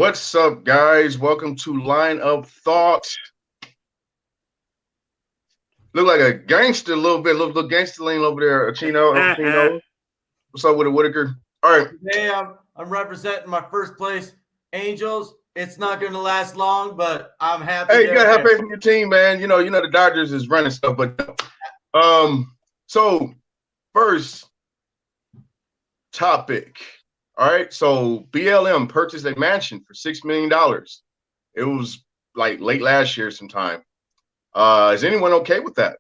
What's up, guys? Welcome to Line of Thought. Look like a gangster a little bit, little gangster lean over there. Chino. What's up with it, Whitaker? All right. Today I'm representing my first place Angels. It's not going to last long, but I'm happy. Hey, you gotta have faith in your team, man. You know the Dodgers is running stuff, but so first topic. All right, so BLM purchased a mansion for $6 million. It was like late last year sometime. Is anyone okay with that?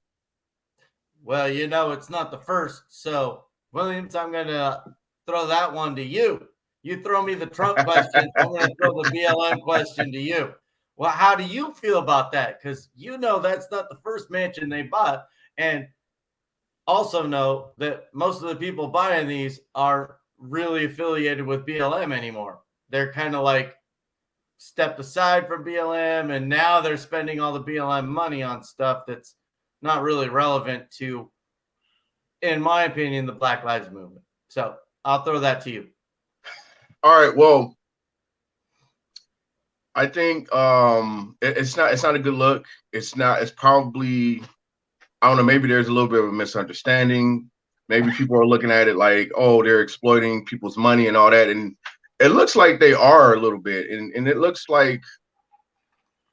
Well, it's not the first. So, Williams, I'm going to throw that one to you. You throw me the Trump question. I'm going to throw the BLM question to you. Well, how do you feel about that? Because that's not the first mansion they bought. And also know that most of the people buying these are really affiliated with BLM anymore. They're kind of like stepped aside from BLM, and now they're spending all the BLM money on stuff that's not really relevant to, in my opinion, the Black Lives Movement. So I'll throw that to you. All right. Well, I think it's not a good look. It's probably, I don't know, maybe there's a little bit of a misunderstanding. Maybe people are looking at it like, oh, they're exploiting people's money and all that. And it looks like they are a little bit. And it looks like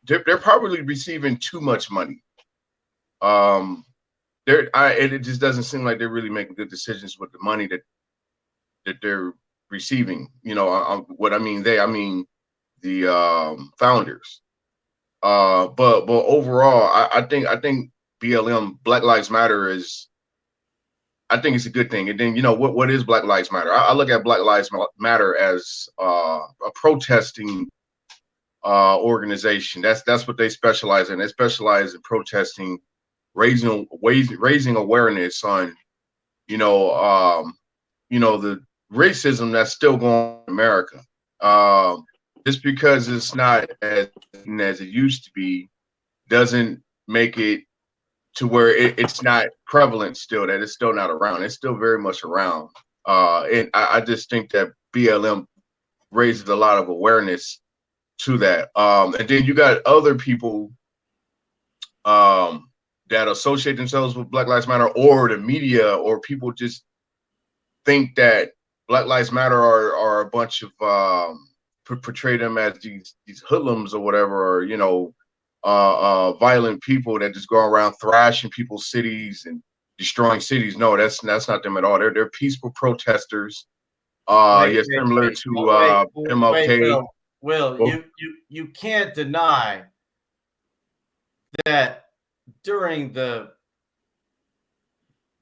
they're probably receiving too much money. It just doesn't seem like they're really making good decisions with the money that they're receiving. What I mean, I mean the founders. But overall, I think BLM, Black Lives Matter, I think it's a good thing. And then what is Black Lives Matter? I look at Black Lives Matter as a protesting organization. That's what they specialize in. They specialize in protesting, raising awareness on the racism that's still going on in America. Just because it's not as it used to be doesn't make it to where it's not prevalent still, that it's still not around. It's still very much around. And I just think that BLM raises a lot of awareness to that. And then you got other people that associate themselves with Black Lives Matter, or the media, or people just think that Black Lives Matter are a bunch of portray them as these hoodlums or whatever, or violent people that just go around thrashing people's cities and destroying cities. No, that's not them at all. They're peaceful protesters. Similar to MLK. Will, you can't deny that during the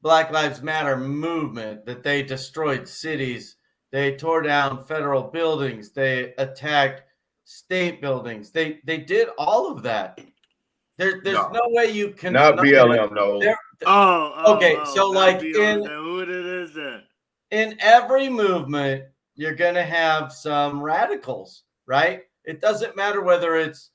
Black Lives Matter movement that they destroyed cities. They tore down federal buildings. They attacked state buildings. They did all of that. There's no way you can. Not BLM, no. So like in every movement, you're gonna have some radicals, right? It doesn't matter whether it's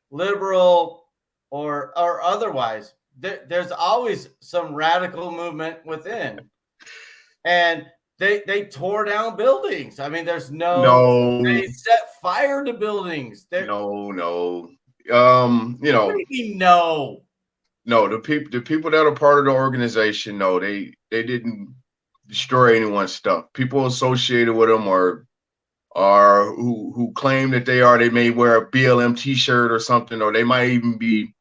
liberal or otherwise. There's always some radical movement within, and they tore down buildings. I mean, there's no. They set fire to buildings. No. What do you mean, no? No, the people that are part of the organization, no, they didn't destroy anyone's stuff. People associated with them or who claim that they may wear a BLM T-shirt or something, or they might even be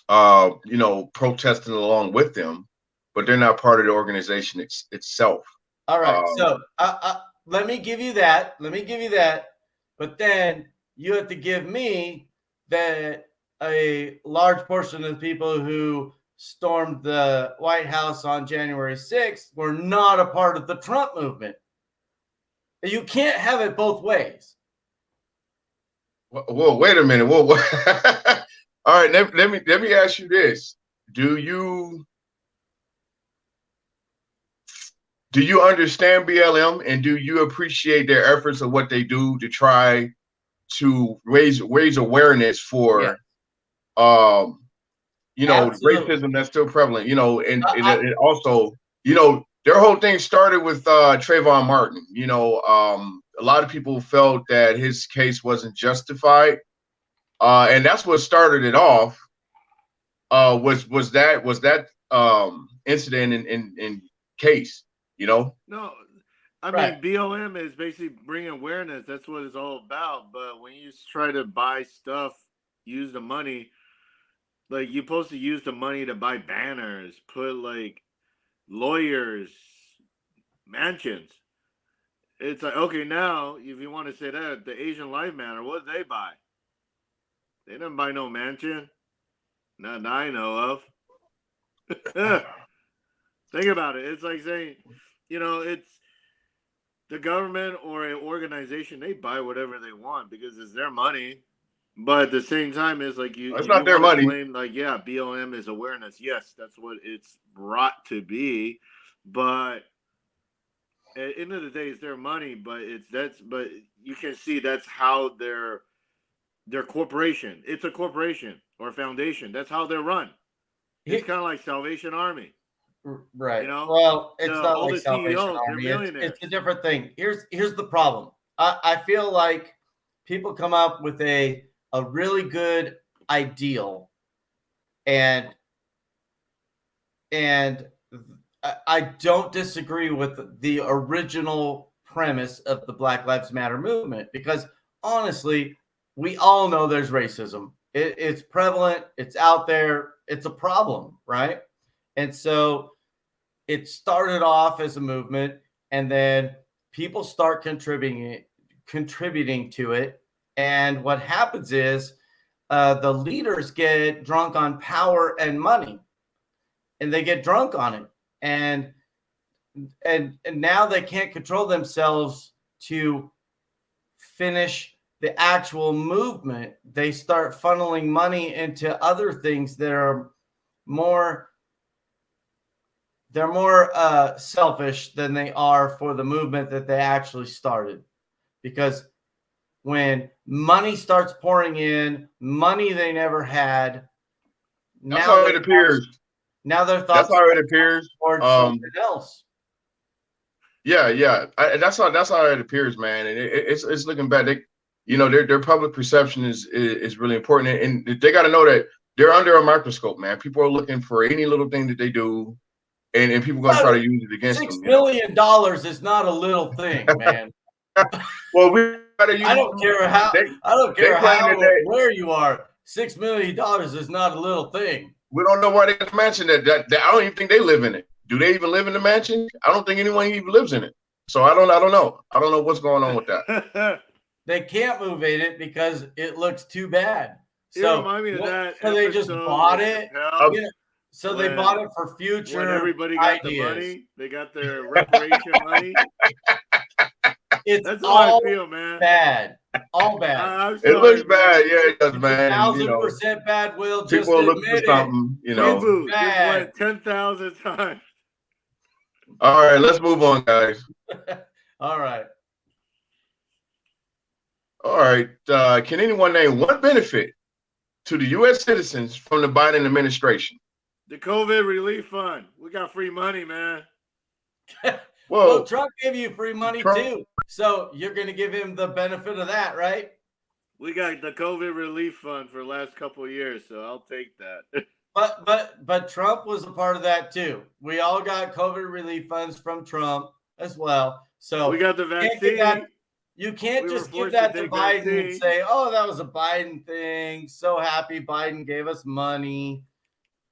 protesting along with them, but they're not part of the organization itself. All right, so let me give you that. But then you have to give me that a large portion of the people who stormed the White House on January 6th were not a part of the Trump movement. You can't have it both ways. Well, wait a minute. All right, let me ask you this. Do you understand BLM, and do you appreciate their efforts of what they do to try to raise awareness for racism that's still prevalent, and also, their whole thing started with Trayvon Martin, a lot of people felt that his case wasn't justified, and that's what started it off. Was that incident in case, you know? No, I Right. mean BLM is basically bringing awareness. That's what it's all about. But when you try to buy stuff, use the money. Like you're supposed to use the money to buy banners, put like lawyers, mansions. It's like okay, now if you want to say that the Asian Life Matter, what did they buy? They didn't buy no mansion. Not that I know of. Think about it. It's like saying, it's the government or an organization. They buy whatever they want because it's their money. But at the same time, it's like you It's if you not their want to money. claim like yeah, BLM is awareness. Yes, that's what it's brought to be. But at the end of the day, it's their money. But you can see that's how their corporation. It's a corporation or a foundation. That's how they're run. It's kind of like Salvation Army. Right. You know, Well, it's not all like the Salvation CEOs, they're Army. millionaires. It's a different thing. Here's the problem. I feel like people come up with a really good ideal, and I don't disagree with the original premise of the Black Lives Matter movement, because honestly, we all know there's racism. It's prevalent. It's out there. It's a problem, right? And so it started off as a movement, and then people start contributing to it. And what happens is the leaders get drunk on power and money, and they get drunk on it, and now they can't control themselves to finish the actual movement. They start funneling money into other things that are more selfish than they are for the movement that they actually started. Because when money starts pouring in, money they never had, That's how it appears. Now their That's thoughts how are it appears. towards something else. Yeah. That's how it appears, man. And it's looking bad. Their public perception is really important, and they got to know that they're under a microscope, man. People are looking for any little thing that they do, and people are going to try to use it against them. $6 million is not a little thing, man. Well, we got to use. I don't care how. Where you are. $6 million is not a little thing. We don't know why they got the mansion. That I don't even think they live in it. Do they even live in the mansion? I don't think anyone even lives in it. So I don't know. I don't know what's going on with that. They can't move in it because it looks too bad. So remind me of that. So they just bought it. So they bought it for future. When everybody got the money, they got their reparation money. That's all I feel, man. Bad. All bad. It looks bad. Yeah, it does, man. 1,000% bad, Will. People are looking for something, Reboot. Just went 10,000 times. All right, let's move on, guys. All right. Can anyone name one benefit to the U.S. citizens from the Biden administration? The COVID relief fund. We got free money, man. Well, Trump gave you free money too. So you're going to give him the benefit of that, right? We got the COVID relief fund for the last couple of years, so I'll take that. But Trump was a part of that too. We all got COVID relief funds from Trump as well. So we got the vaccine. You can't just give that to Biden and say, "Oh, that was a Biden thing. So happy Biden gave us money."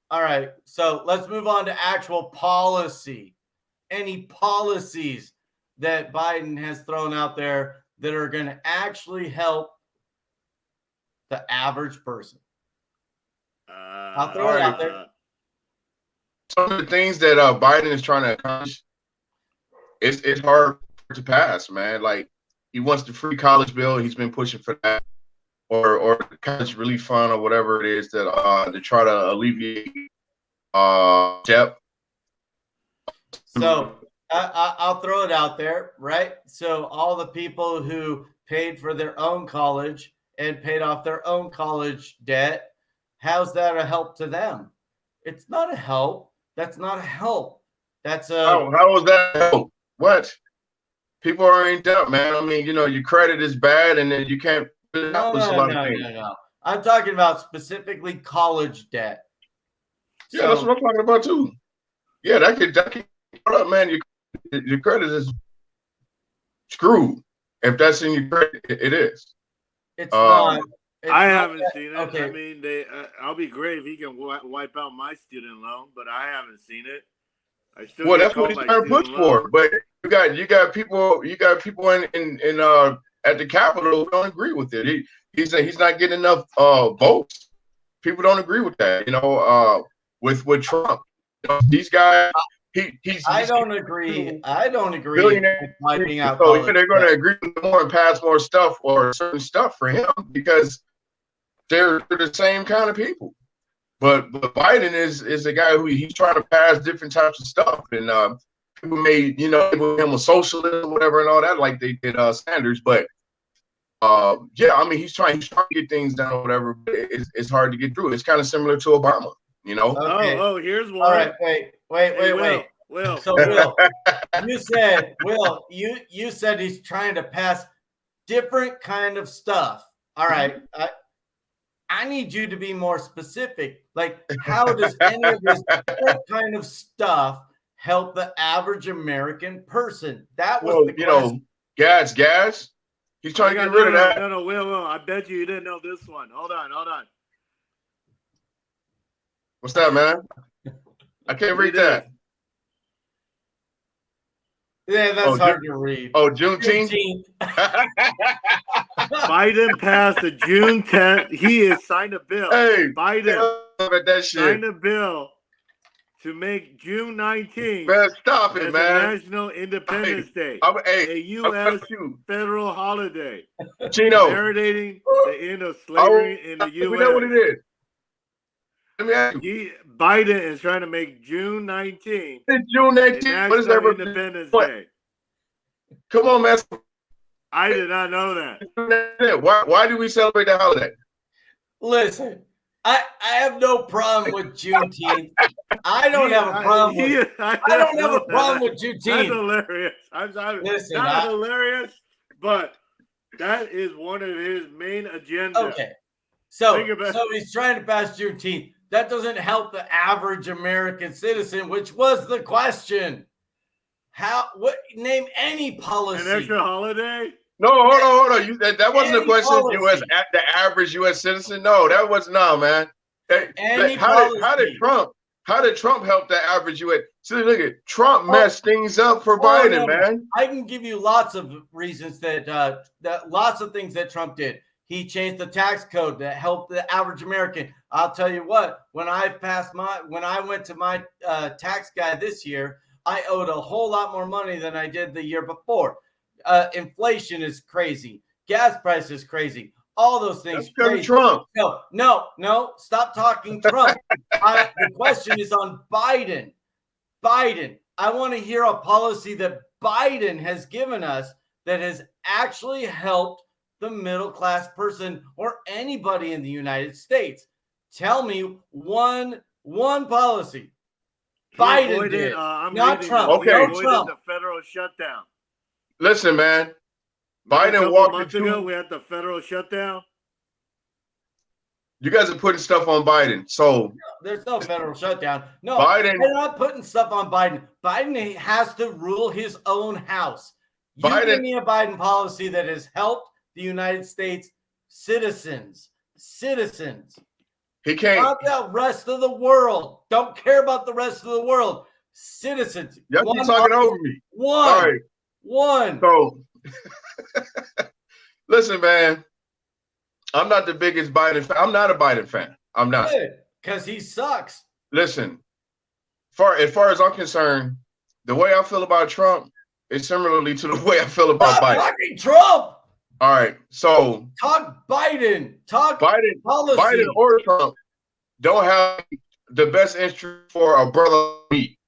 All right, so let's move on to actual policy. Any policies that Biden has thrown out there that are going to actually help the average person? I'll throw it out there. Some of the things that Biden is trying to accomplish, it's hard to pass, man. Like, he wants the free college bill. He's been pushing for that, or the college relief fund, or whatever it is that to try to alleviate Depp. So I'll throw it out there, right? So all the people who paid for their own college and paid off their own college debt, how's that a help to them? It's not a help. That's not a help. That's a how is that a help? What? people are in debt, man. I mean, your credit is bad, and then you can't really No, accomplish a lot of things. no. I'm talking about specifically college debt. Yeah, that's what I'm talking about too. Yeah, that could up, man. Your credit is screwed. If that's in your credit, it is. It's not. I haven't seen it. Okay. I mean, I'll be great if he can wipe out my student loan, but I haven't sseen it. I still Well, that's what he's trying to push for. But you got people in at the Capitol who don't agree with it. He's not getting enough votes. People don't agree with that. With Trump, these guys. I don't agree. With wiping out. So they're going to agree more and pass more stuff or certain stuff for him because they're the same kind of people. But Biden is a guy who he's trying to pass different types of stuff, and people may label him a socialist or whatever and all that, like they did Sanders. But yeah, I mean he's trying to get things done or whatever. But it's hard to get through. It's kind of similar to Obama, Okay. Oh, here's one. All right, wait. Will. So Will, you said he's trying to pass different kind of stuff. All right. I need you to be more specific. Like, how does any of this different kind of stuff help the average American person? That was the question. Gas. He's trying to get rid of that. No, Will. I bet you didn't know this one. Hold on. What's that, man? I can't read that. Yeah, that's hard to read. Oh, Juneteenth. Biden passed a June 10th. He has signed a bill. Hey, Biden that shit. signed a bill to make June 19th man, stop it, man. National Independence Day, a U.S. federal holiday, Chino, commemorating the end of slavery in the U.S. We know what it is. Let me ask you. Biden is trying to make June 19th. It's June 19th. What is that? Independence Day. Come on, man. I did not know that. Why do we celebrate that holiday? Listen, I have no problem with Juneteenth. I don't have a problem with. I don't have a problem with Juneteenth. That's hilarious. I'm sorry. Listen, not hilarious, but that is one of his main agendas. Okay, so he's trying to pass Juneteenth. That doesn't help the average American citizen, which was the question. Name any policy. An extra holiday? No, hold on. That wasn't a question. The average U.S. citizen. No, that was man. How did Trump help the average U.S. See, look at Trump messed things up for Biden, man. I can give you lots of reasons that lots of things that Trump did. He changed the tax code that helped the average American. I'll tell you what, when I went to my tax guy this year, I owed a whole lot more money than I did the year before. Inflation is crazy. Gas price is crazy. All those things. That's crazy. Trump. No. Stop talking Trump. The question is on Biden. Biden. I want to hear a policy that Biden has given us that has actually helped the middle class person or anybody in the United States. Tell me one policy. Biden did, not Trump. Okay, Trump. The federal shutdown. Listen, man. Biden months ago, we had the federal shutdown. You guys are putting stuff on Biden. So there's no federal shutdown. No, Biden. They're not putting stuff on Biden. Biden has to rule his own house. Give me a Biden policy that has helped the United States citizens. He can't. Not the rest of the world. Don't care about the rest of the world. Citizens. Y'all keep talking over me. One. So, listen, man. I'm not the biggest Biden fan. I'm not a Biden fan. I'm not. Because he sucks. Listen, as far as I'm concerned, the way I feel about Trump is similarly to the way I feel about Biden. Talking Trump. All right, so talk Biden. Talk Biden. Policy. Biden or Trump don't have the best interest for a brother like me.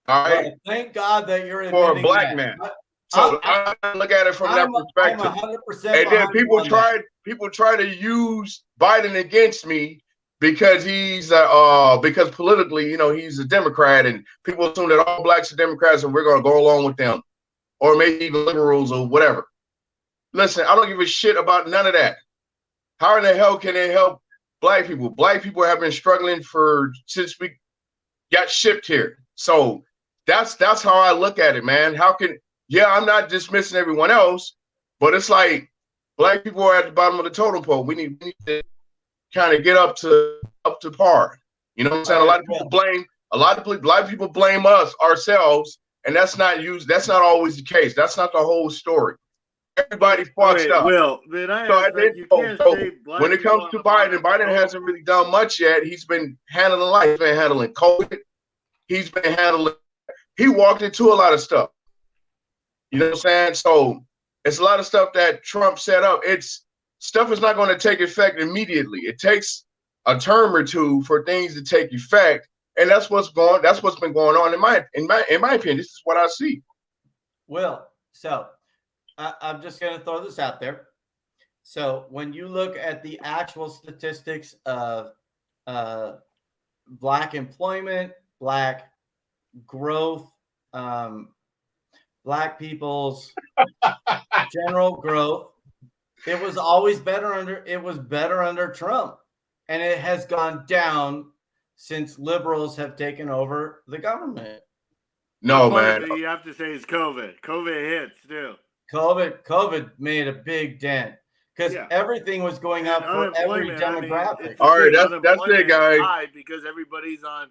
All right. Well, thank God that you're for a black man. So I look at it from that perspective. And then people try to use Biden against me because he's because politically, he's a Democrat, and people assume that all blacks are Democrats and we're going to go along with them. or maybe even liberals or whatever. Listen, I don't give a shit about none of that. How in the hell can they help black people? Black people have been struggling since we got shipped here. So that's how I look at it, man. I'm not dismissing everyone else, but it's like black people are at the bottom of the totem pole. We need to kind of get up to par. You know what I'm saying? A lot of people blame us ourselves, and that's not always the case. That's not the whole story. Everybody fucks up. Will, then you can't say black when it comes to Biden hasn't really done much yet. He's been handling life. He's been handling COVID. He walked into a lot of stuff. You know what I'm saying? So it's a lot of stuff that Trump set up. Stuff is not going to take effect immediately. It takes a term or two for things to take effect, and that's what's been going on in my opinion. This is what I see. Well, so I'm just going to throw this out there. So when you look at the actual statistics of black employment, black growth, black people's general growth, it was always better under Trump, and it has gone down since liberals have taken over the government. No, man. You have to say it's COVID. COVID hits too. COVID made a big dent because everything was going up for every demographic. All right, that's it, guys. High because everybody's on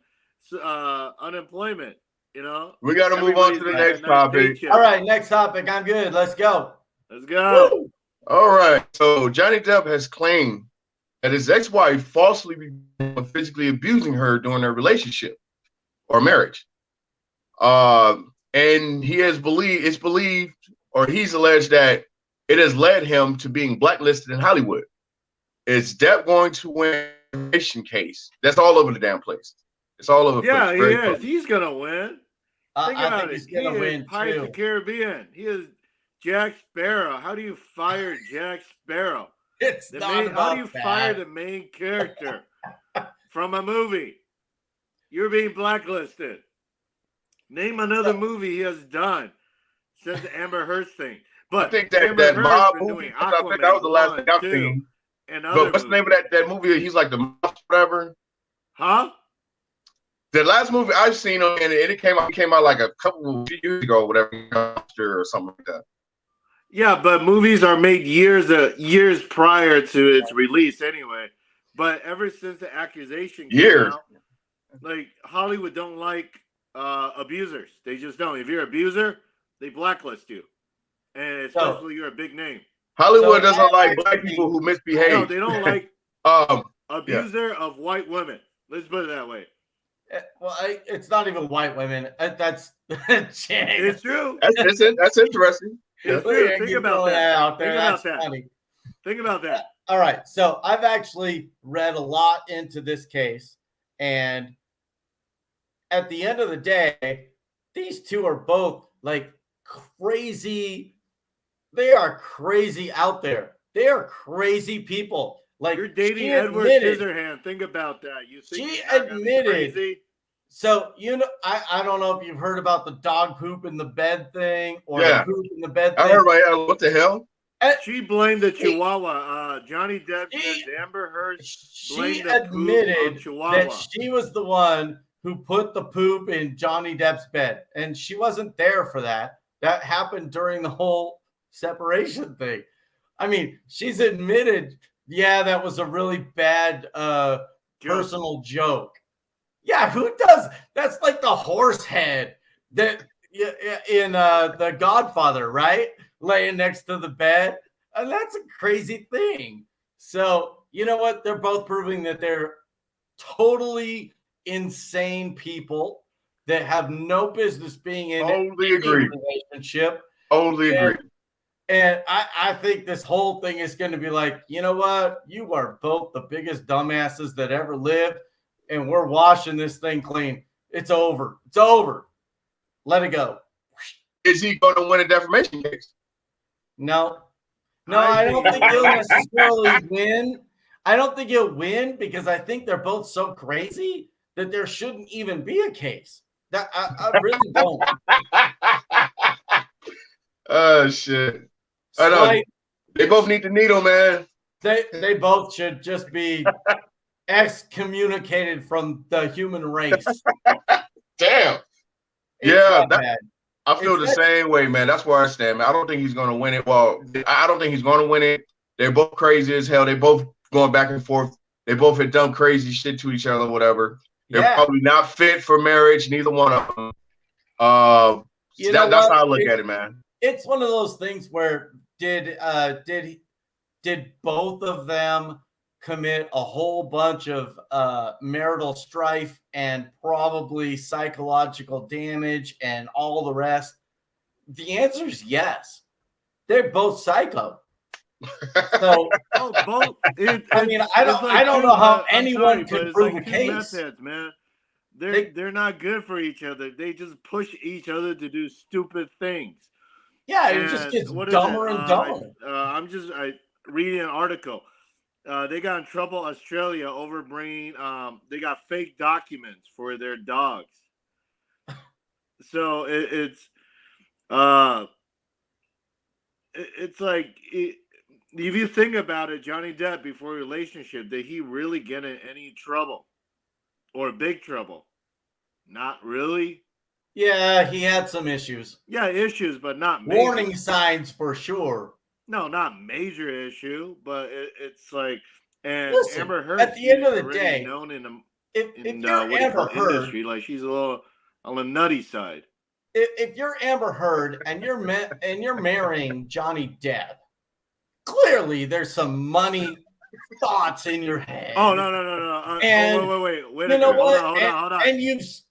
unemployment. You know, we got to move on to the next topic. All right, next topic. I'm good. Let's go. Let's go. Woo! All right. So Johnny Depp has claimed that his ex-wife falsely began physically abusing her during their relationship or marriage. And he's alleged that it has led him to being blacklisted in Hollywood. Is Depp going to win the defamation case? That's all over the damn place. It's all over the place. He is. Fun. He's going to win. I think he's going to win Pirates too. of the Caribbean. He is Jack Sparrow. How do you fire Jack Sparrow? How do you fire the main character from a movie? You're being blacklisted. Name another movie he has done since the Amber Heard thing. But I think that Mob movie, I think that was the last thing I've seen. But what's the name of that movie? He's like the mouse, whatever. Huh? The last movie I've seen, and it came out like a couple of years ago, whatever, or something like that. Yeah, but movies are made years prior to its release anyway. But ever since the accusation came out, like Hollywood don't like abusers. They just don't. If you're an abuser, they blacklist you. And especially you're a big name. Hollywood doesn't like black people who misbehave. No, they don't like abuser of white women. Let's put it that way. Well, it's not even white women. That's it's true. That's interesting. It's true. Think about that. Think about that. All right. So I've actually read a lot into this case, and at the end of the day, these two are both like crazy. They are crazy out there. They are crazy people. Like you're dating Edward Scissorhands. Think about that. You think she admitted. So I don't know if you've heard about the dog poop in the bed thing or the poop in the bed thing. I heard about what the hell. She blamed the Chihuahua. Johnny Depp says Amber Heard blamed the poop on Chihuahua. That she was the one who put the poop in Johnny Depp's bed, and she wasn't there for that. That happened during the whole separation thing. I mean, she's admitted, that was a really bad personal joke. Yeah, who does? That's like the horse head that in The Godfather, right? Laying next to the bed. And that's a crazy thing. So, you know what? They're both proving that they're totally insane people that have no business being in a relationship. Totally agree. And I think this whole thing is going to be like, you know what? You are both the biggest dumbasses that ever lived, and we're washing this thing clean. It's over. It's over. Let it go. Is he going to win a defamation case? No, I don't think he'll necessarily win. I don't think he'll win because I think they're both so crazy that there shouldn't even be a case. That I really don't. Oh shit! I know Slight, they both need the needle, man. they both should just be excommunicated from the human race. Damn. It's Yeah, that bad. I feel It's the that, same way, man. That's where I stand, man. I don't think he's going to win it. Well, I don't think he's going to win it. They're both crazy as hell. They both going back and forth. They both had done crazy shit to each other, whatever. They're yeah. probably not fit for marriage, neither one of them. That's how I look at it, man. It's one of those things where did both of them commit a whole bunch of marital strife and probably psychological damage and all the rest? The answer is yes. They're both psycho. So, both. I don't know how anyone can prove a case. Methods, man. They're not good for each other. They just push each other to do stupid things. Yeah, it just gets dumber and dumber. I'm just reading an article. They got in trouble, Australia, over bringing. They got fake documents for their dogs. So it's like if you think about it, Johnny Depp before relationship, did he really get in any trouble or big trouble? Not really. Yeah, he had some issues. Yeah, issues, but not major. Warning signs for sure. No, not major issue, but it's like, and listen, Amber Heard at the end of the day, known in the if you're Amber Heard industry, like she's a little on the nutty side. If you're Amber Heard and you're marrying Johnny Depp, clearly there's some money thoughts in your head. Oh no! And wait! You know what? Hold on. And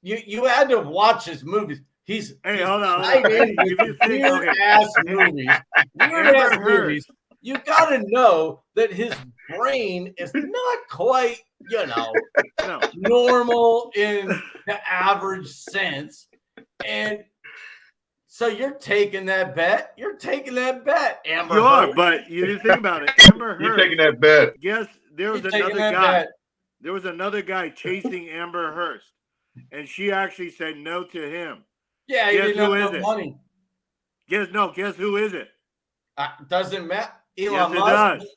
you had to watch his movies. He's hold on. Weird-ass movies. You got to know that his brain is not quite, normal in the average sense. And so you're taking that bet. Amber You Heard. are, but you think about it. Amber Heard. You're taking that bet. Yes, there was another guy. There was another guy chasing Amber Heard, and she actually said no to him. Yeah, he didn't have enough money. Guess who is it? Doesn't matter. Elon Musk. Does.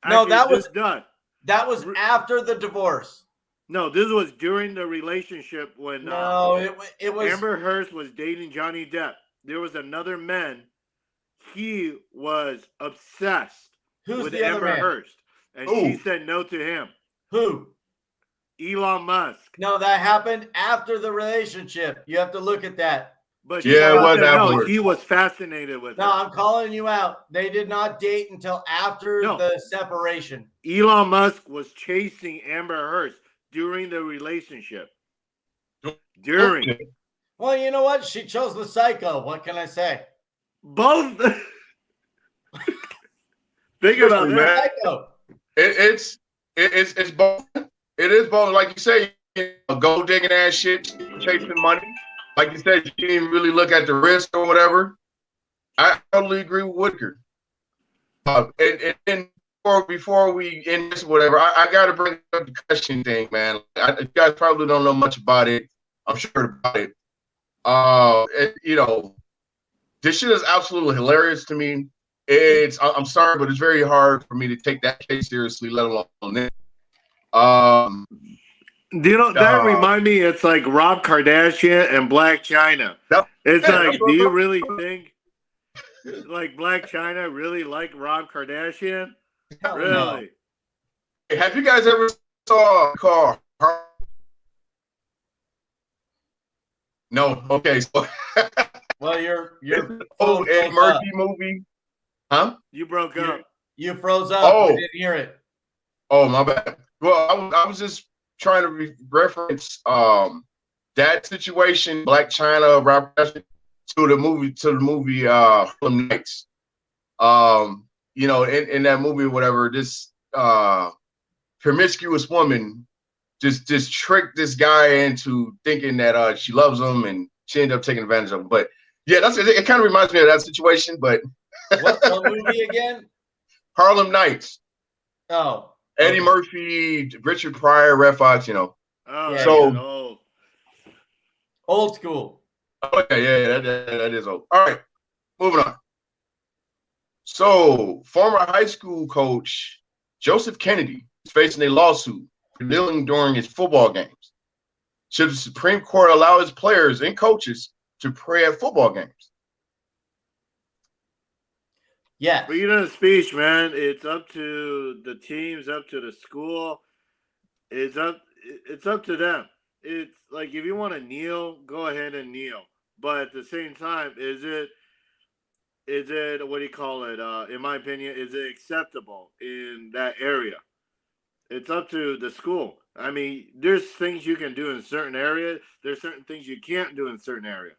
No, Actually, that was after the divorce. No, this was during the relationship when it was Amber Heard was dating Johnny Depp. There was another man. He was obsessed with Amber Heard, and she said no to him. Who? Elon Musk. No, that happened after the relationship. You have to look at that. But yeah, it was no, he was fascinated with her. No, I'm calling you out. They did not date until after the separation. Elon Musk was chasing Amber Heard during the relationship. Well, you know what? She chose the psycho. What can I say? Both. Think about that. Psycho. It's both. It is both. Like you say, gold digging ass shit, chasing money. Like you said, you didn't really look at the risk or whatever. I totally agree with Woodker. And then before we end this, whatever, I got to bring up the question thing, man. You guys probably don't know much about it. I'm sure about it. This shit is absolutely hilarious to me. I'm sorry, but it's very hard for me to take that case seriously, let alone this. That remind me? It's like Rob Kardashian and Black China. It's like, do you really think like Black China really like Rob Kardashian? Really? No. Have you guys ever saw a car? No. Okay. So well, you're Ed Murphy movie, huh? You broke up. You froze up. I didn't hear it. Oh, my bad. Well, I was just trying to reference that situation, Black China, Rob Kardashian, to the movie Harlem Nights. In that movie, whatever, this promiscuous woman just tricked this guy into thinking that she loves him, and she ended up taking advantage of him. But yeah, it kind of reminds me of that situation. But what movie again? Harlem Nights. Oh. Eddie Murphy, Richard Pryor, Red Fox, Oh, yeah, so old school. Okay, yeah, that is old. All right, moving on. So, former high school coach Joseph Kennedy is facing a lawsuit for kneeling during his football games. Should the Supreme Court allow its players and coaches to pray at football games? Yes. Freedom of speech, man. It's up to the teams, up to the school. It's up to them. It's like if you want to kneel, go ahead and kneel. But at the same time, is it what do you call it? In my opinion, is it acceptable in that area? It's up to the school. I mean, there's things you can do in certain areas. There's certain things you can't do in certain areas.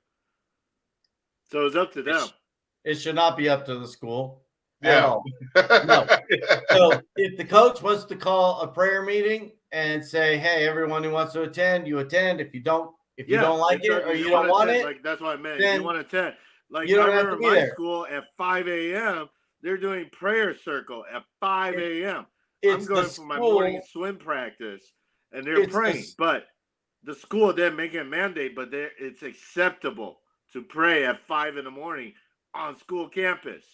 So it's up to them. It should not be up to the school Yeah. at all. No. So if the coach wants to call a prayer meeting and say, "Hey, everyone who wants to attend, you attend. If you don't like it or you don't want it, like that's what I meant. then you want to attend. Like you don't I have remember to be my there. school at 5 a.m. They're doing prayer circle at 5 a.m. I'm It's going the for my school. morning swim practice, and they're It's praying. But the school didn't make a mandate, but it's acceptable to pray at 5 in the morning on school campus.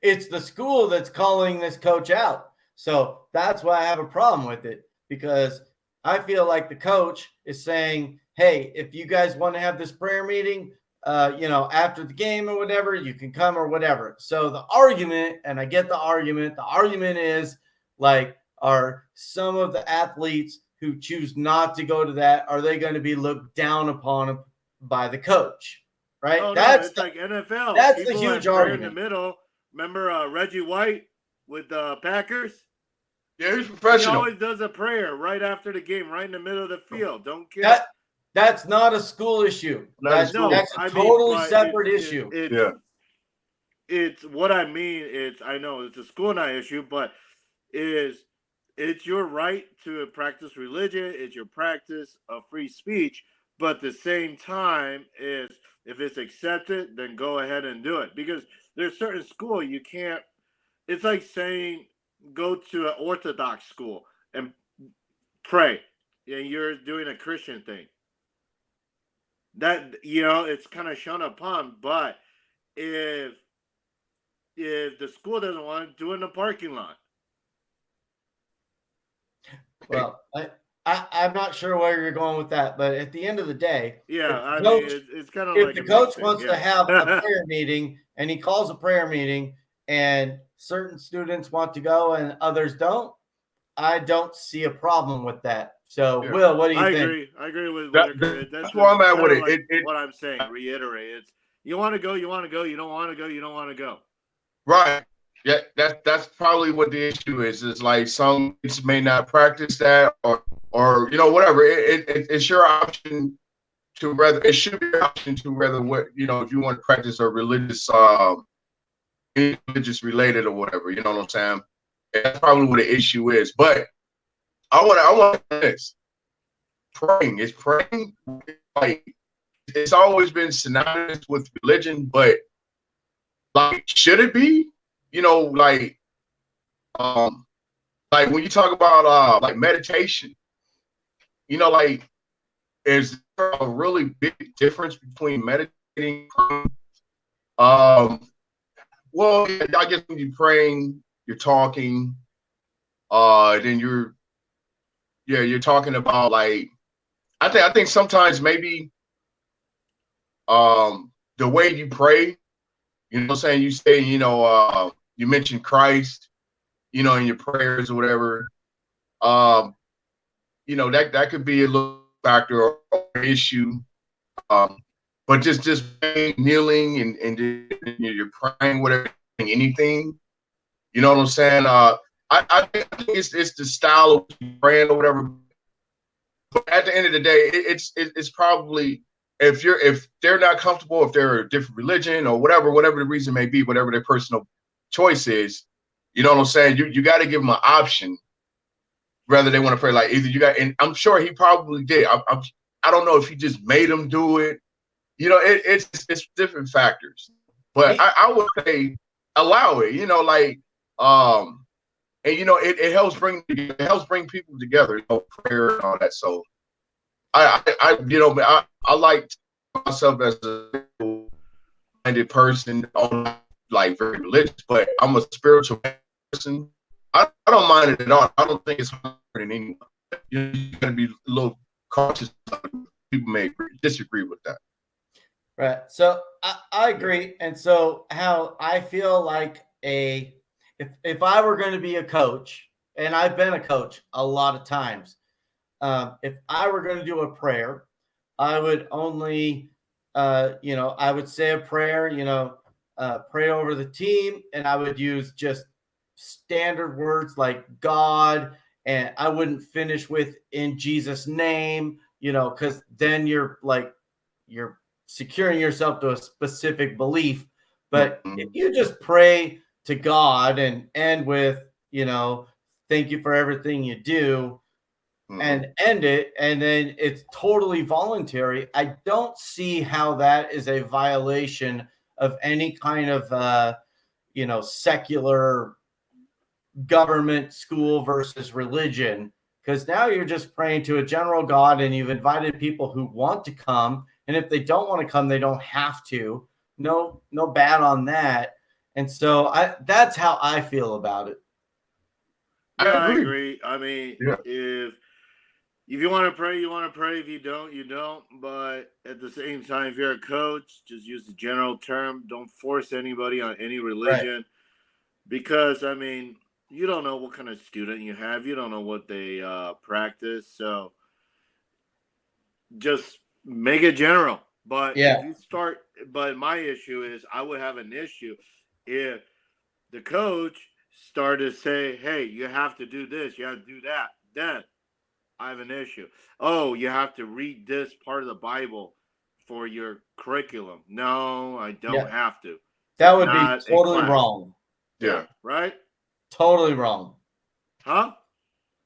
It's the school that's calling this coach out. So that's why I have a problem with it, because I feel like the coach is saying, "Hey, if you guys want to have this prayer meeting, after the game or whatever, you can come or whatever." So the argument, and I get the argument is like, are some of the athletes who choose not to go to that, are they going to be looked down upon by the coach? Right? Oh, That's it's like NFL. That's People the huge have prayer argument. in the middle. Remember Reggie White with the Packers? Yeah, he's He professional. always does a prayer right after the game, right in the middle of the field. Don't care. That's not a school issue. That's a totally separate issue. It's what I mean. I know it's a school night issue, but it's your right to practice religion. It's your practice of free speech. But at the same time, if it's accepted, then go ahead and do it. Because there's certain school you can't. It's like saying go to an Orthodox school and pray. Yeah, you're doing a Christian thing. That it's kind of shown upon. But if the school doesn't want to do it in the parking lot. Well, I'm not sure where you're going with that, but at the end of the day, yeah, it's kind of if like the coach wants to have a prayer meeting and he calls a prayer meeting and certain students want to go and others don't, I don't see a problem with that. So, yeah. Will, what do you think? I agree with that's where I'm at with it. What I'm saying, reiterate, it's you want to go, you want to go. You don't want to go, you don't want to go. Right. Yeah, that's probably what the issue is. It's like some kids may not practice that or whatever. It's your option to rather. It should be your option to rather what if you want to practice a religious related or whatever. You know what I'm saying? That's probably what the issue is. But I want this. Praying like it's always been synonymous with religion, but like should it be? Like when you talk about like meditation, like is there a really big difference between meditating? Well, I guess when you're praying, you're talking, then you're talking about like I think sometimes maybe the way you pray, what I'm saying, you say, you mentioned Christ, in your prayers or whatever. That could be a little factor or issue. But just kneeling and you're praying, whatever, anything. You know what I'm saying? I think it's the style of praying or whatever. But at the end of the day, it's probably if they're not comfortable, if they're a different religion or whatever the reason may be, whatever their personal choice is, you know what I'm saying? You got to give them an option, whether they want to pray. Like either you got, and I'm sure he probably did. I don't know if he just made them do it. It's different factors, but I would say allow it. And it helps bring people together. Prayer and all that. So I like myself as a minded person. like very religious, but I'm a spiritual person. I don't mind it at all. I don't think it's hurting anyone. You got to be a little cautious. People may disagree with that. Right. So I agree. And so how I feel like if I were going to be a coach, and I've been a coach a lot of times, if I were going to do a prayer, I would only, I would say a prayer, pray over the team, and I would use just standard words like God, and I wouldn't finish with in Jesus' name, because then you're securing yourself to a specific belief. But if you just pray to God and end with, thank you for everything you do, and end it, and then it's totally voluntary, I don't see how that is a violation of any kind of, secular government, school versus religion, because now you're just praying to a general God, and you've invited people who want to come, and if they don't want to come, they don't have to. No bad on that. And so that's how I feel about it. Yeah, I agree. I mean, if you want to pray, you want to pray. If you don't, you don't. But at the same time, if you're a coach, just use the general term. Don't force anybody on any religion. Right. Because, I mean, you don't know what kind of student you have. You don't know what they practice. So just make it general. But if you start, but my issue is I would have an issue if the coach started to say, hey, you have to do this, you have to do that. Then I have an issue. Oh, you have to read this part of the Bible for your curriculum. No, I don't have to. That would be totally wrong. Yeah. Right? Totally wrong. Huh?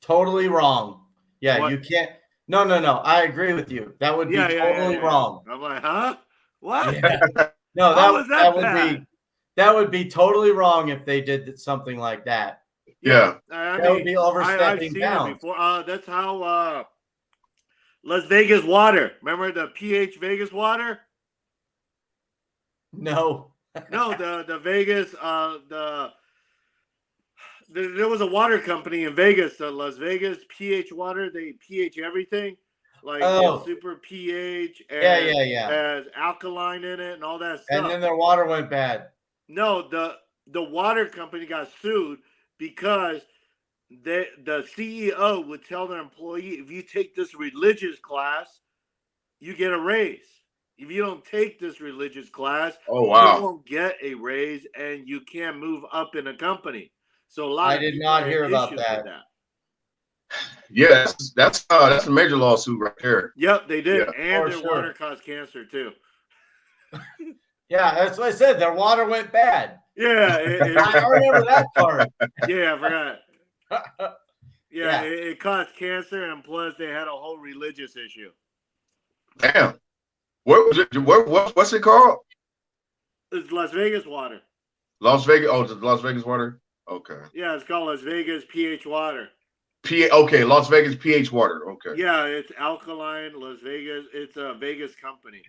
Totally wrong. Yeah, what? You can't. No. I agree with you. That would be totally wrong. I'm like, huh? What? Yeah. No, that would be totally wrong if they did something like that. Yeah. That would be overstepping I've seen bounds. It before. That's how Las Vegas water. Remember the pH Vegas water? No. No, the Vegas there was a water company in Vegas, the Las Vegas pH water. They pH everything, like super pH and has alkaline in it and all that stuff. And then their water went bad. No, the water company got sued because the CEO would tell their employee, if you take this religious class, you get a raise. If you don't take this religious class, you won't get a raise, and you can't move up in a company. So a lot I did not hear about that. Yes, that's a major lawsuit right there. Yep, they did, and their water caused cancer too. Yeah, that's what I said. Their water went bad. Yeah, I remember that part. Yeah, I forgot. Yeah, it caused cancer, and plus they had a whole religious issue. Damn. What was it? What's it called? It's Las Vegas water. Las Vegas. Oh, it's Las Vegas water. Okay. Yeah, it's called Las Vegas pH water. Okay, Las Vegas pH water. Okay. Yeah, it's alkaline. Las Vegas. It's a Vegas company.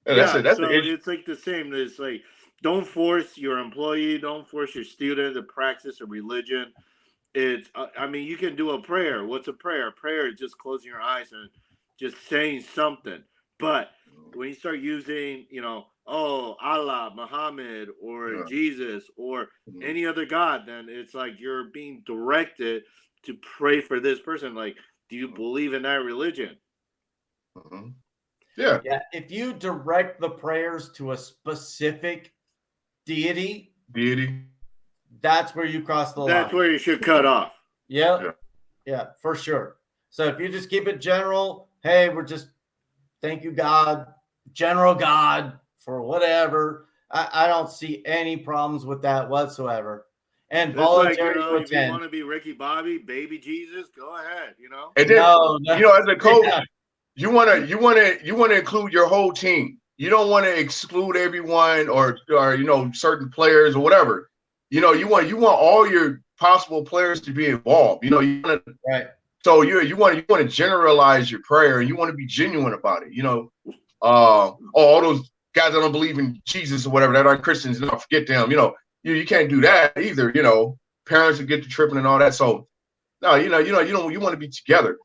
That's it's like the same. It's like, don't force your employee. Don't force your student to practice a religion. It's. I mean, you can do a prayer. What's a prayer? A prayer is just closing your eyes and just saying something. But when you start using, Allah, Muhammad, or Jesus, or any other God, then it's like you're being directed to pray for this person. Like, do you believe in that religion? Yeah. If you direct the prayers to a specific deity, that's where you cross the line. That's where you should cut off. Yeah, for sure. So if you just keep it general, hey, we're just thank you, God, general God, for whatever. I don't see any problems with that whatsoever. And voluntary to attend. If you want to be Ricky Bobby, baby Jesus, go ahead. And then, as a coach, you want to include your whole team. You don't want to exclude everyone or certain players or whatever. You want all your possible players to be involved. You want to So you want to generalize your prayer, and you want to be genuine about it. All those guys that don't believe in Jesus or whatever, that aren't Christians, no, forget them. You can't do that either. Parents would get to tripping and all that. So no, you want to be together.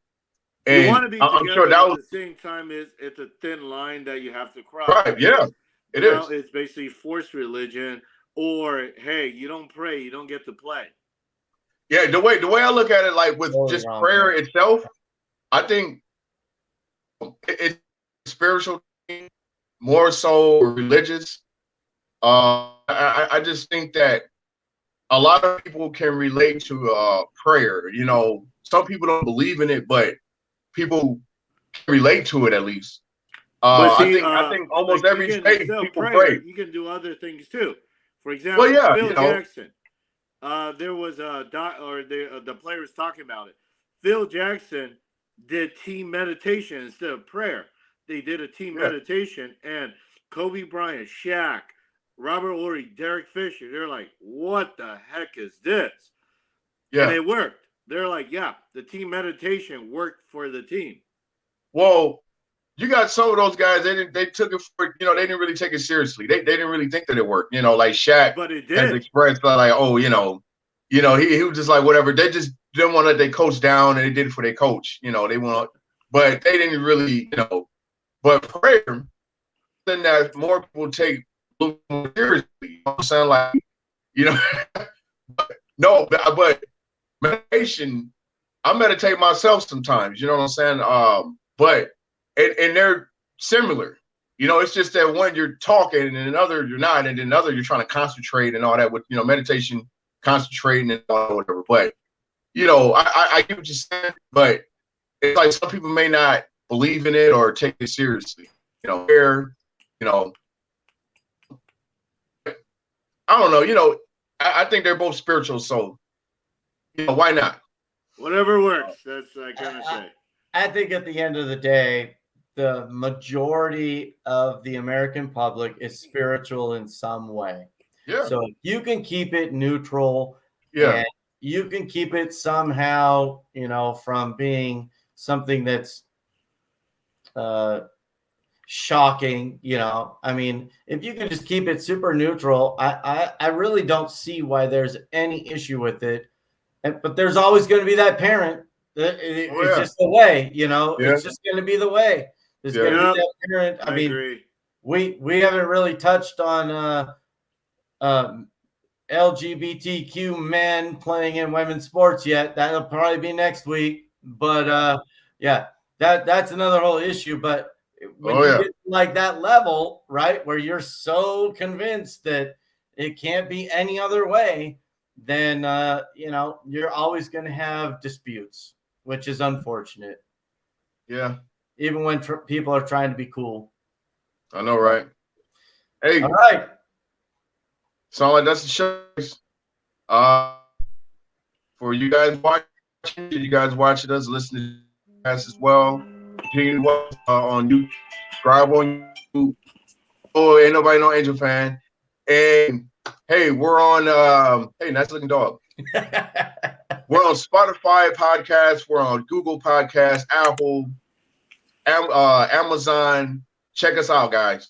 You And want to be I'm together, sure that but was at the same time, it's a thin line that you have to cross. right. Yeah, it now is. it's basically forced religion, or hey, you don't pray, you don't get to play. Yeah, the way I look at it, like with Totally just wrong, prayer man. itself, I think it's spiritual, more so religious. I just think that a lot of people can relate to prayer. Some people don't believe in it, but people can relate to it at least. But I see, think almost like you every can day instead of people prayer, pray. you can do other things too. For Well, example, yeah, Phil Jackson. There was a the player was talking about it. Phil Jackson did team meditation instead of prayer. They did a team yeah, meditation, and Kobe Bryant, Shaq, Robert Horry, Derek Fisher, they're like, "What the heck is this?" And yeah. it worked. They're like, "Yeah, the team meditation worked for the team." Well, you got some of those guys. They took it for they didn't really take it seriously. They didn't really think that it worked. Like Shaq But it has did. expressed like, oh, he was just like whatever. They just didn't want to let their coach down, and they did it for their coach. They want, but they didn't really But prayer, then that more people take a little more seriously. You know what I'm saying? Like, no, but meditation, I meditate myself sometimes. You know what I'm saying? But and they're similar. It's just that one you're talking and another you're not, and then another you're trying to concentrate and all that with meditation, concentrating and all whatever. But I get what you're saying, but it's like some people may not believe in it or take it seriously. Where I don't know. I think they're both spiritual, so why not? Whatever works. That's what I kind of say. I think at the end of the day, the majority of the American public is spiritual in some way. Yeah. So if you can keep it neutral, Yeah. and you can keep it somehow, from being something that's shocking, I mean, if you can just keep it super neutral, I really don't see why there's any issue with it. But there's always going to be that parent. It's just the way, it's just going to be the way. There's going to be that parent. I mean, agree. we haven't really touched on LGBTQ men playing in women's sports yet. That'll probably be next week. But yeah, that's another whole issue. But when you get like that level, right, where you're so convinced that it can't be any other way, then you're always going to have disputes, which is unfortunate. Yeah. Even when people are trying to be cool. I know, right? Hey. All right. Sound like that's the show. For you guys watching us, listening to us as well. Continue to watch on YouTube. Subscribe on YouTube. Oh, ain't nobody no Angel fan. And hey, we're on hey, nice looking dog. We're on Spotify podcast, we're on Google Podcasts, Apple, Amazon. Check us out, guys.